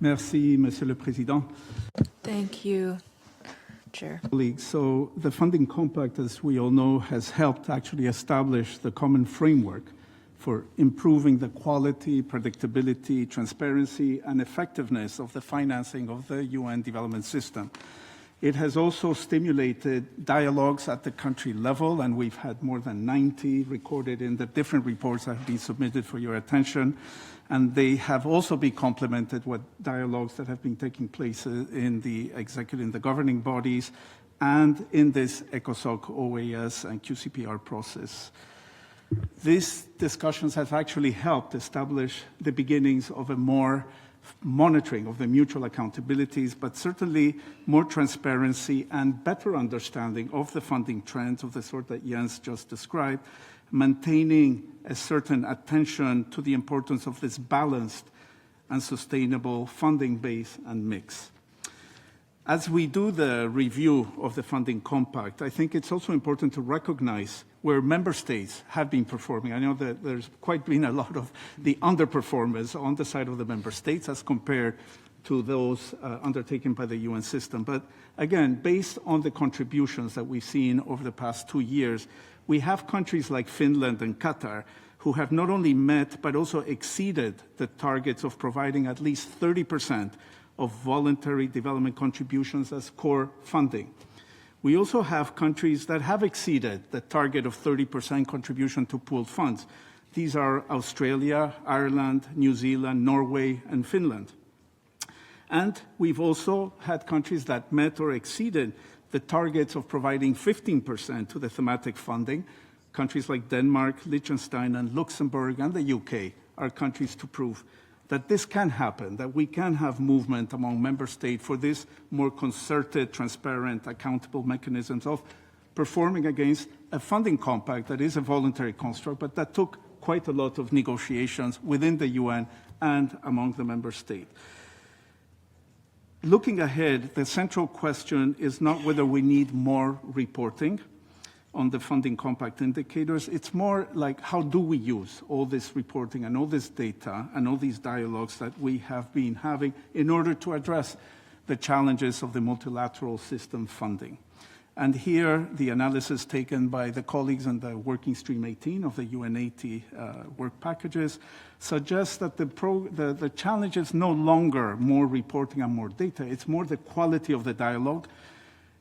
Merci, Monsieur le Président. Thank you, Chair. Colleagues, so the Funding Compact, as we all know, has helped actually establish the common framework for improving the quality, predictability, transparency, and effectiveness of the financing of the UN development system. It has also stimulated dialogues at the country level, and we've had more than 90 recorded in the different reports that have been submitted for your attention. And they have also been complemented with dialogues that have been taking place in the executive, in the governing bodies, and in this ECOSOC, OAS, and QCPR process. These discussions have actually helped establish the beginnings of a more monitoring of the mutual accountabilities, but certainly more transparency and better understanding of the funding trends of the sort that Jens just described, maintaining a certain attention to the importance of this balanced and sustainable funding base and mix. As we do the review of the Funding Compact, I think it's also important to recognize where member states have been performing. I know that there's quite been a lot of the underperformance on the side of the member states as compared to those undertaken by the UN system. But again, based on the contributions that we've seen over the past 2 years, we have countries like Finland and Qatar who have not only met but also exceeded the targets of providing at least 30% of voluntary development contributions as core funding. We also have countries that have exceeded the target of 30% contribution to pooled funds. These are Australia, Ireland, New Zealand, Norway, and Finland. And we've also had countries that met or exceeded the targets of providing 15% to the thematic funding. Countries like Denmark, Liechtenstein, and Luxembourg, and the UK are countries to prove that this can happen, that we can have movement among member states for this more concerted, transparent, accountable mechanisms of performing against a funding compact that is a voluntary construct, but that took quite a lot of negotiations within the UN and among the member states. Looking ahead, the central question is not whether we need more reporting on the funding compact indicators. It's more like, how do we use all this reporting and all this data and all these dialogues that we have been having in order to address the challenges of the multilateral system funding? And here, the analysis taken by the colleagues in the Working Stream 18 of the UN80 work packages suggests that the challenge is no longer more reporting and more data. It's more the quality of the dialogue.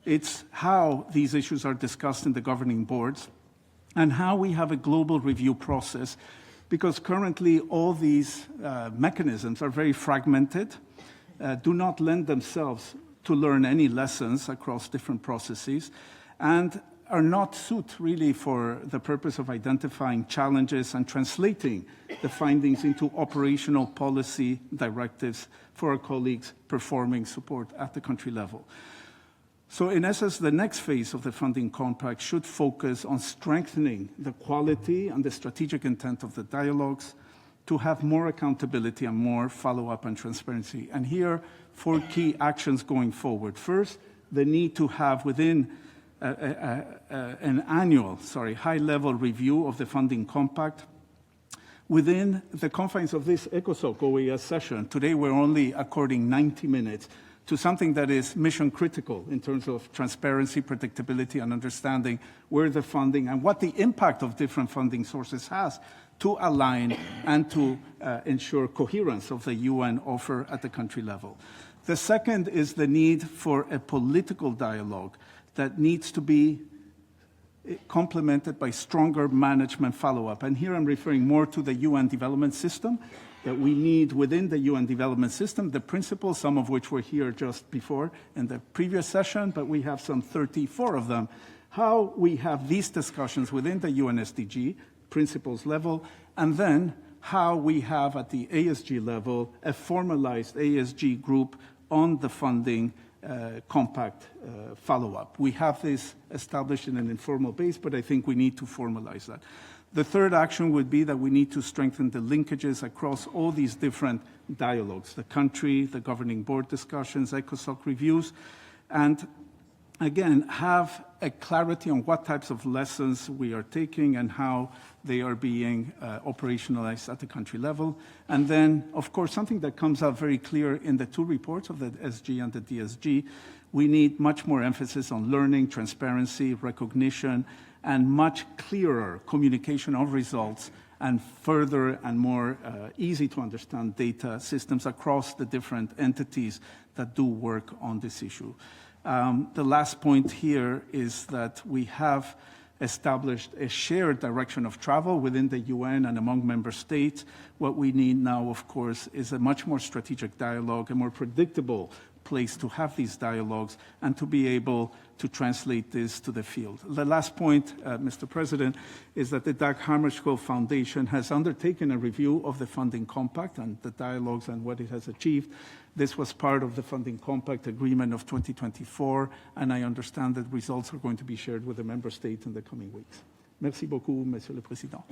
It's how these issues are discussed in the governing boards and how we have a global review process, because currently all these mechanisms are very fragmented, do not lend themselves to learn any lessons across different processes, and are not suited really for the purpose of identifying challenges and translating the findings into operational policy directives for our colleagues performing support at the country level. So in essence, the next phase of the funding compact should focus on strengthening the quality and the strategic intent of the dialogues, to have more accountability and more follow-up and transparency. And here, 4 key actions going forward. First, the need to have within an annual, high-level review of the funding compact within the confines of this ECOSOC OAS session. Today, we're only according 90 minutes to something that is mission critical in terms of transparency, predictability, and understanding where the funding and what the impact of different funding sources has to align and to ensure coherence of the UN offer at the country level. The second is the need for a political dialogue that needs to be complemented by stronger management follow-up. And here I'm referring more to the UN development system, that we need within the UN development system, the principles, some of which were here just before in the previous session, but we have some 34 of them. How we have these discussions within the UN SDG principles level, and then how we have at the ASG level a formalized ASG group on the funding compact follow-up. We have this established in an informal base, but I think we need to formalize that. The third action would be that we need to strengthen the linkages across all these different dialogues, the country, the governing board discussions, ECOSOC reviews, and again, have a clarity on what types of lessons we are taking and how they are being operationalized at the country level. And then, of course, something that comes out very clear in the two reports of the SG and the DSG, we need much more emphasis on learning, transparency, recognition, and much clearer communication of results and further and more easy to understand data systems across the different entities that do work on this issue. The last point here is that we have established a shared direction of travel within the UN and among member states. What we need now, of course, is a much more strategic dialogue, a more predictable place to have these dialogues and to be able to translate this to the field. The last point, Mr. President, is that the Dag Hammarskjöld Foundation has undertaken a review of the funding compact and the dialogues and what it has achieved. This was part of the funding compact agreement of 2024, and I understand that results are going to be shared with the member states in the coming weeks. Merci beaucoup, Monsieur le Président.